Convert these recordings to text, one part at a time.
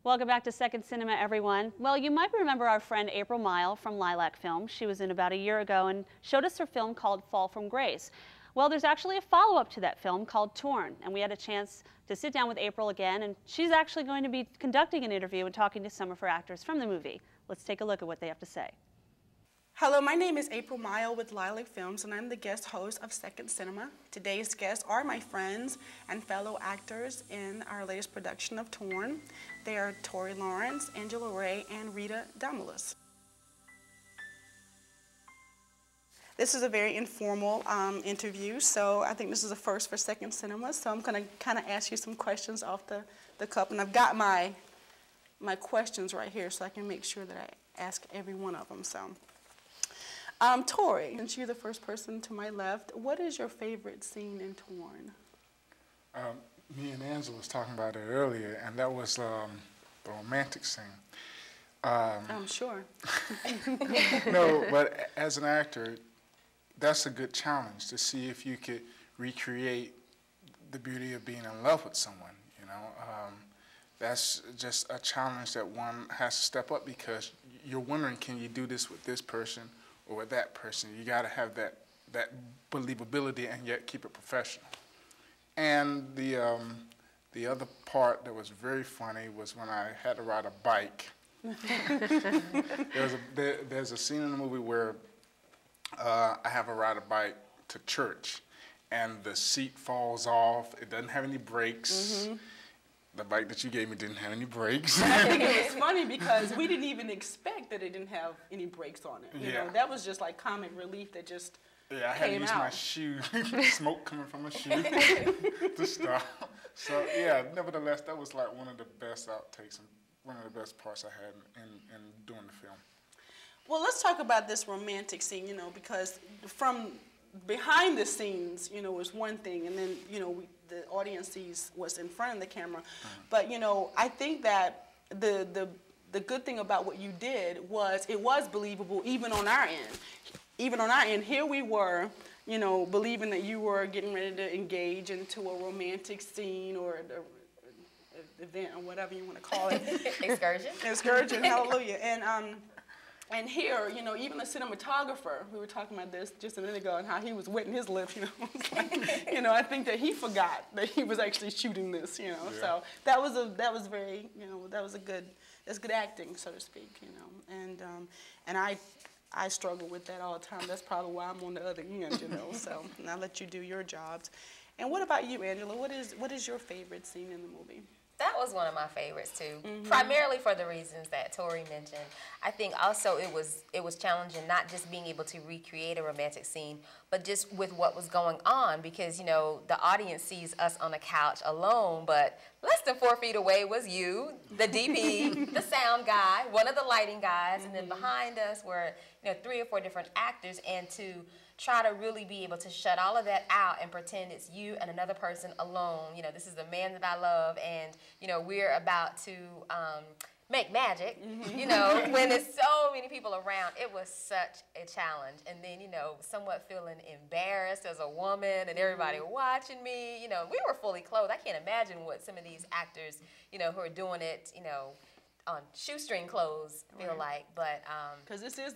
Welcome back to Second Cinema, everyone. Well, you might remember our friend April Mial from Lilac Films. She was in about a year ago and showed us her film called Fall from Grace. Well, there's actually a follow-up to that film called Torn, and we had a chance to sit down with April again, and she's actually going to be conducting an interview and talking to some of her actors from the movie. Let's take a look at what they have to say. Hello, my name is April Mial with Lilac Films, and I'm the guest host of Second Cinema. Today's guests are my friends and fellow actors in our latest production of Torn. They are Torrey Lawrence, Angela Ray, and Rita Dimoula. This is a very informal interview, so I think this is a first for Second Cinema. So I'm going to kind of ask you some questions off the cuff, and I've got my questions right here, so I can make sure that I ask every one of them. So. Torrey, since you're the first person to my left, what is your favorite scene in Torn? Me and Angela was talking about it earlier, and that was the romantic scene. I'm sure. No, but as an actor, that's a good challenge to see if you could recreate the beauty of being in love with someone, you know. That's just a challenge that one has to step up, because you're wondering, can you do this with this person or with that person? You got to have that believability and yet keep it professional. And the other part that was very funny was when I had to ride a bike. There's a scene in the movie where I have to ride a bike to church, and the seat falls off. It doesn't have any brakes. Mm-hmm. The bike that you gave me didn't have any brakes. I think it was funny because we didn't even expect that it didn't have any brakes on it. You know, that was just like comic relief that just came out. I had to use my shoe, smoke coming from my shoe to stop. So yeah, nevertheless, that was like one of the best outtakes and one of the best parts I had in doing the film. Well, let's talk about this romantic scene, you know, because from behind the scenes, you know, is one thing, and then, you know, the audience sees what's in front of the camera. Mm-hmm. But, you know, I think that the good thing about what you did was it was believable even on our end. Even on our end, here we were, you know, believing that you were getting ready to engage into a romantic scene or an event or whatever you want to call it. Excursion. Excursion, hallelujah. And here, you know, even the cinematographer, we were talking about this just a minute ago, and how he was wetting his lips, you know. Like, you know, I think that he forgot that he was actually shooting this, you know. Yeah. So that was very, you know, that's good acting, so to speak, you know. And I struggle with that all the time. That's probably why I'm on the other end, you know. So and I'll let you do your jobs. And what about you, Angela? What is your favorite scene in the movie? That was one of my favorites too, primarily for the reasons that Torrey mentioned. I think also it was challenging, not just being able to recreate a romantic scene, but just with what was going on, because, you know, the audience sees us on a couch alone, but less than 4 feet away was you, the DP, the sound guy, one of the lighting guys, and then behind us were, you know, 3 or 4 different actors, and to try to really be able to shut all of that out and pretend it's you and another person alone. You know, this is the man that I love, and, you know, we're about to make magic, you know, when there's so many people around. It was such a challenge. And then, you know, somewhat feeling embarrassed as a woman and everybody watching me. You know, we were fully clothed. I can't imagine what some of these actors, you know, who are doing it, you know, on shoestring clothes feel like, but because this is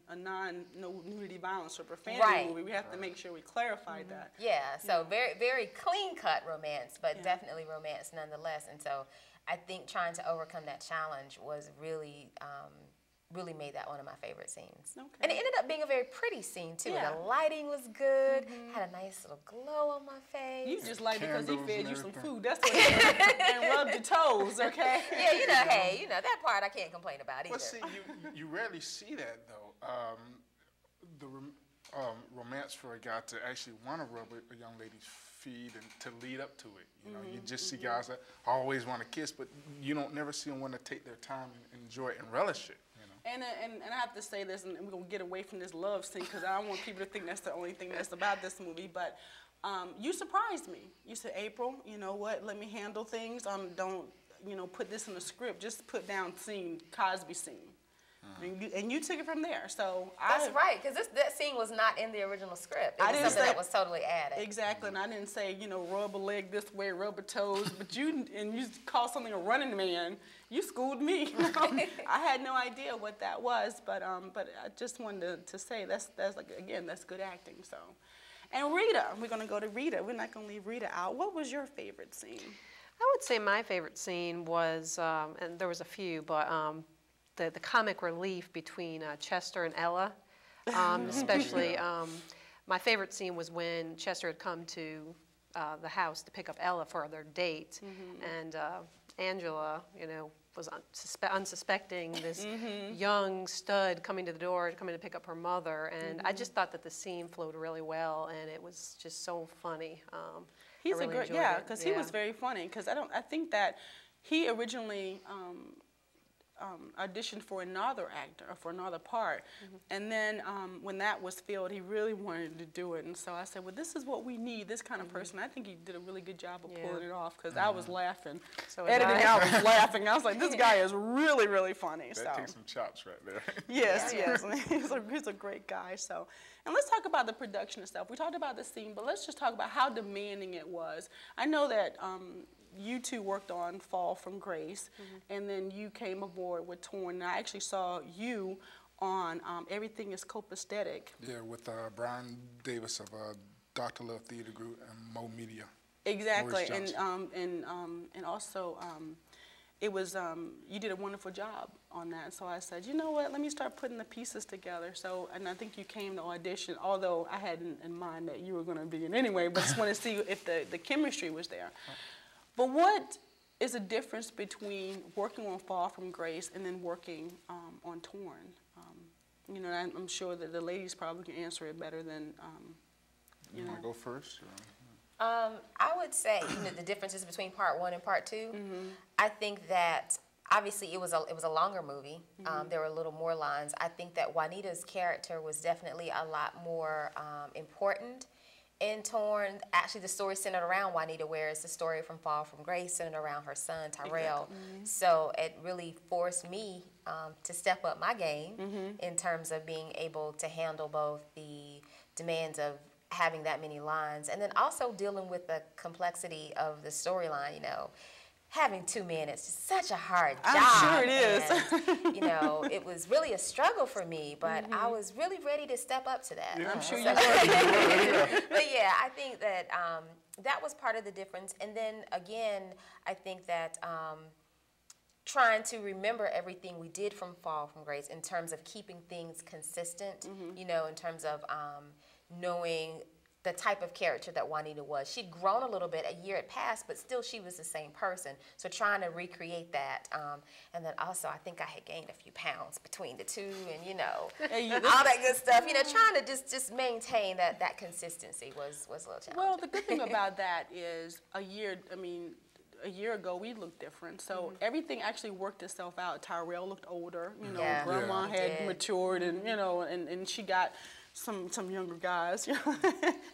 a no nudity violence or profanity movie, we have to make sure we clarify that. Yeah, so very very clean cut romance, but definitely romance nonetheless. And so I think trying to overcome that challenge was really really made that one of my favorite scenes. Okay. And it ended up being a very pretty scene too. Yeah. The lighting was good, had a nice little glow on my face. You just like because he fed you some food. That's what and rubbed your toes, okay? Yeah, you know, hey, you know, that part I can't complain about either. Well, see, you rarely see that though. The romance for a guy to actually want to rub a young lady's feet and to lead up to it. You know, you just see guys that always want to kiss, but you don't never see them want to take their time and enjoy it and relish it. And I have to say this, and we're going to get away from this love scene because I don't want people to think that's the only thing that's about this movie, but you surprised me. You said, April, you know what, let me handle things. Don't, you know, put this in the script. Just put down scene, Cosby scene. And you took it from there. So That's right, because that scene was not in the original script. It was something that was totally added. Exactly, and I didn't say, you know, rub a leg this way, rub a toes, but you called something a running man. You schooled me. You know? I had no idea what that was, but I just wanted to say that's like, again, that's good acting. So, and Rita, we're gonna go to Rita. We're not gonna leave Rita out. What was your favorite scene? I would say my favorite scene was, and there was a few, but the comic relief between Chester and Ella, especially. My favorite scene was when Chester had come to the house to pick up Ella for their date, and Angela, you know, was unsuspecting this young stud coming to the door, coming to pick up her mother, and I just thought that the scene flowed really well, and it was just so funny. He's a great, yeah, because he was very funny. Because I think that he originally auditioned for another actor or for another part, and then when that was filled, he really wanted to do it. And so I said, well, this is what we need, this kind of person. I think he did a really good job of pulling it off, because I was laughing, editing. I was laughing. I was like, this guy is really, really funny. That takes some chops right there. Yes, yes, he's a great guy. So, and let's talk about the production and stuff. We talked about the scene, but let's just talk about how demanding it was. I know that you two worked on Fall from Grace, and then you came aboard with Torn. And I actually saw you on Everything is Copacetic. Yeah, with Brian Davis of Dr. Love Theater Group and Mo Media. Exactly, and also it was you did a wonderful job on that. So I said, you know what? Let me start putting the pieces together. So, and I think you came to audition, although I had in mind that you were going to be in anyway. But just want to see if the chemistry was there. But what is the difference between working on Fall from Grace and then working on Torn? You know, I'm sure that the ladies probably can answer it better than you know. Want to go first? I would say, you know, the differences between part 1 and part 2. I think that obviously it was a longer movie. There were a little more lines. I think that Juanita's character was definitely a lot more important in Torn. Actually, the story centered around Juanita, whereas the story from Fall from Grace centered around her son, Tyrell. So it really forced me to step up my game in terms of being able to handle both the demands of having that many lines and then also dealing with the complexity of the storyline. You know, having 2 men, it's just such a hard job. I'm sure it is. And, you know, it was really a struggle for me, but I was really ready to step up to that. Yeah, I'm sure you were. But yeah, I think that that was part of the difference. And then again, I think that trying to remember everything we did from Fall from Grace in terms of keeping things consistent, you know, in terms of knowing the type of character that Juanita was. She'd grown a little bit, a year had passed, but still she was the same person. So trying to recreate that. And then also I think I had gained a few pounds between the two and, you know, all that good stuff. You know, trying to just maintain that consistency was a little challenging. Well, the good thing about that is a year ago we looked different, so everything actually worked itself out. Tyrell looked older, you know, Grandma had matured, and you know, and she got some younger guys, you know,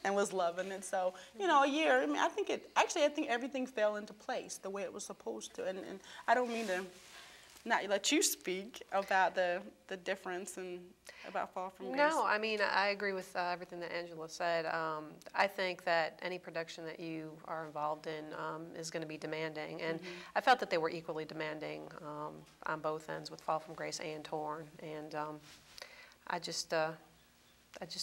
and was loving it. So, you know, a year, I mean, I think everything fell into place the way it was supposed to. And I don't mean to not let you speak about the difference and about Fall from Grace. No, I mean, I agree with everything that Angela said. I think that any production that you are involved in is going to be demanding. And I felt that they were equally demanding on both ends with Fall from Grace and Torn. And I just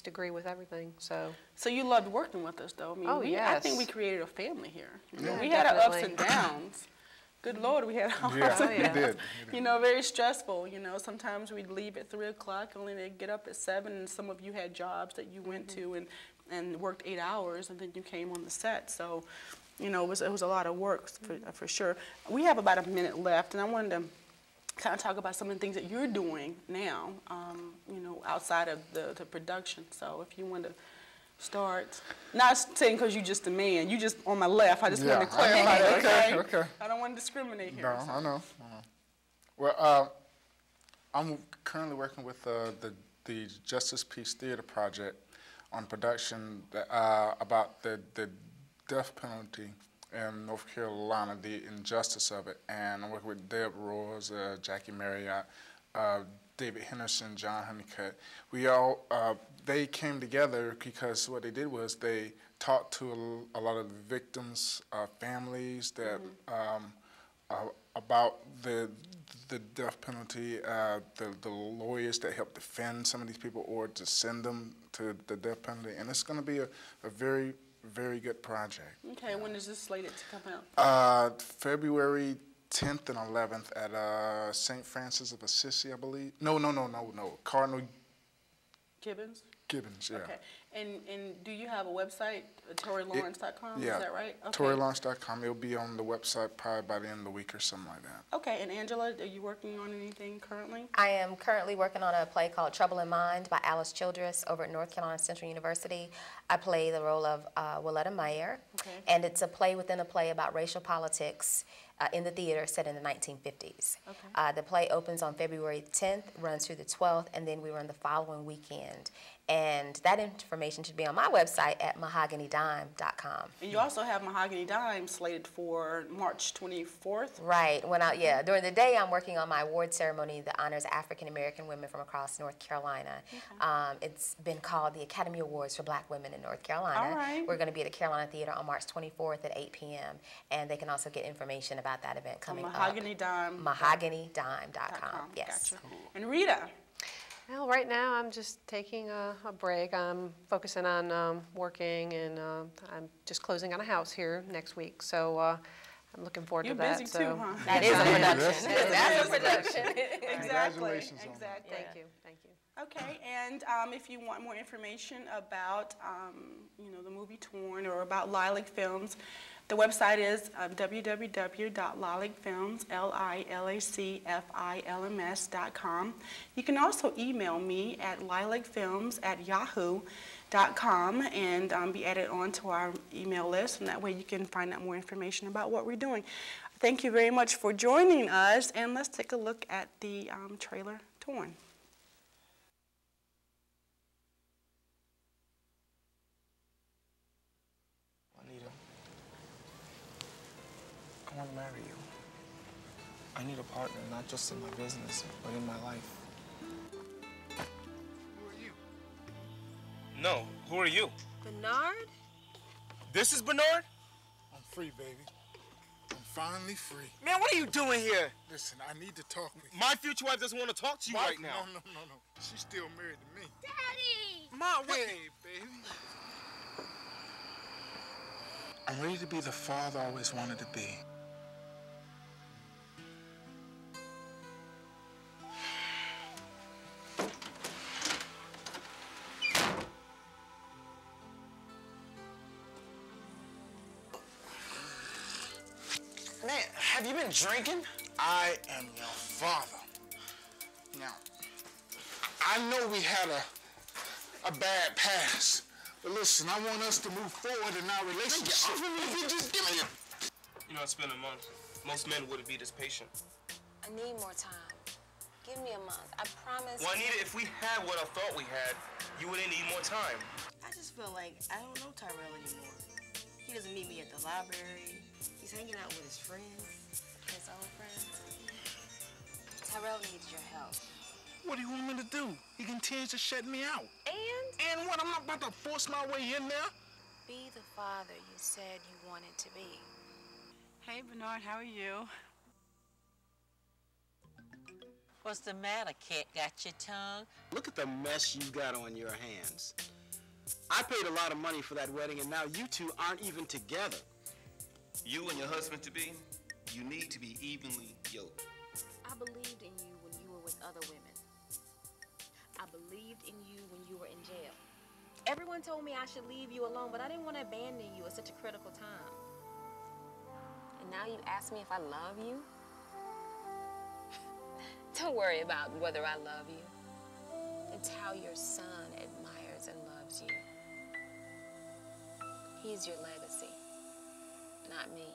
agree with everything. So you loved working with us, though. I mean, I think we created a family here. You know, we had our ups and downs. Good Lord, we had our ups and downs. You know, very stressful. You know, sometimes we'd leave at 3 o'clock, only to get up at 7. And some of you had jobs that you went to and worked 8 hours, and then you came on the set. So, you know, it was a lot of work for sure. We have about a minute left, and I wanted to kind of talk about some of the things that you're doing now, you know, outside of the production. So if you want to start, not saying because you're just a man, you just on my left. I just want to clarify that, okay? I don't want to discriminate here. No, so. I know. Well, I'm currently working with the Justice Peace Theater Project on production about the death penalty in North Carolina, the injustice of it. And I'm working with Deb Roars, Jackie Marriott, David Henderson, John Honeycutt. We all, they came together because what they did was they talked to a lot of the victims' families that about the death penalty, the lawyers that help defend some of these people, or to send them to the death penalty. And it's going to be a very, very good project. Okay, when is this slated to come out? February 10th and 11th at St. Francis of Assisi, I believe. No. Cardinal Gibbons? Gibbons, yeah. Okay. And do you have a website, torreylawrence.com? Yeah. Is that right? Okay. torreylawrence.com. It'll be on the website probably by the end of the week or something like that. Okay, and Angela, are you working on anything currently? I am currently working on a play called Trouble in Mind by Alice Childress over at North Carolina Central University. I play the role of Willetta Meyer, and it's a play within a play about racial politics in the theater set in the 1950s. Okay. The play opens on February 10th, runs through the 12th, and then we run the following weekend. And that information should be on my website at mahoganydime.com. And you also have Mahogany Dime slated for March 24th? Right. During the day, I'm working on my award ceremony that honors African American women from across North Carolina. Okay. It's been called the Academy Awards for Black Women in North Carolina. All right. We're going to be at the Carolina Theater on March 24th at 8 p.m. And they can also get information about that event coming up. mahoganydime.com. Yes. Gotcha. And Rita? Well, right now I'm just taking a break. I'm focusing on working, and I'm just closing on a house here next week. So I'm looking forward to that. You're busy too, huh? That is a production. That's a production. Congratulations on Exactly. Thank you. Thank you. Okay, and if you want more information about, the movie Torn or about Lilac Films, the website is www.lilacfilms.com. You can also email me at lilacfilms@yahoo.com and be added onto our email list, and that way you can find out more information about what we're doing. Thank you very much for joining us, and let's take a look at the trailer Torn. I want to marry you. I need a partner, not just in my business, but in my life. Who are you? No, who are you? Bernard? This is Bernard? I'm free, baby. I'm finally free. Man, what are you doing here? Listen, I need to talk with you. My future wife doesn't want to talk to you right now. No. She's still married to me. Daddy! Mom, what? Hey, baby. I'm ready to be the father I always wanted to be. Man, have you been drinking? I am your father. Now, I know we had a bad past, but listen, I want us to move forward in our relationship. If you just give me it. You know, it's been a month. Most men wouldn't be this patient. I need more time. Give me a month. I promise. Well, Anita, if we had what I thought we had, you wouldn't need more time. I just feel like I don't know Tyrell anymore. He doesn't meet me at the library. He's hanging out with his friends. His old friends. Tyrell needs your help. What do you want me to do? He continues to shut me out. And And what, I'm not about to force my way in there? be the father you said you wanted to be. Hey, Bernard, how are you? What's the matter, cat? Got your tongue? Look at the mess you've got on your hands. I paid a lot of money for that wedding, and now you two aren't even together. You and your husband-to-be, you need to be evenly yoked. I believed in you when you were with other women. I believed in you when you were in jail. Everyone told me I should leave you alone, but I didn't want to abandon you at such a critical time. And now you ask me if I love you? Don't worry about whether I love you. It's how your son admires and loves you. He's your legacy, not me.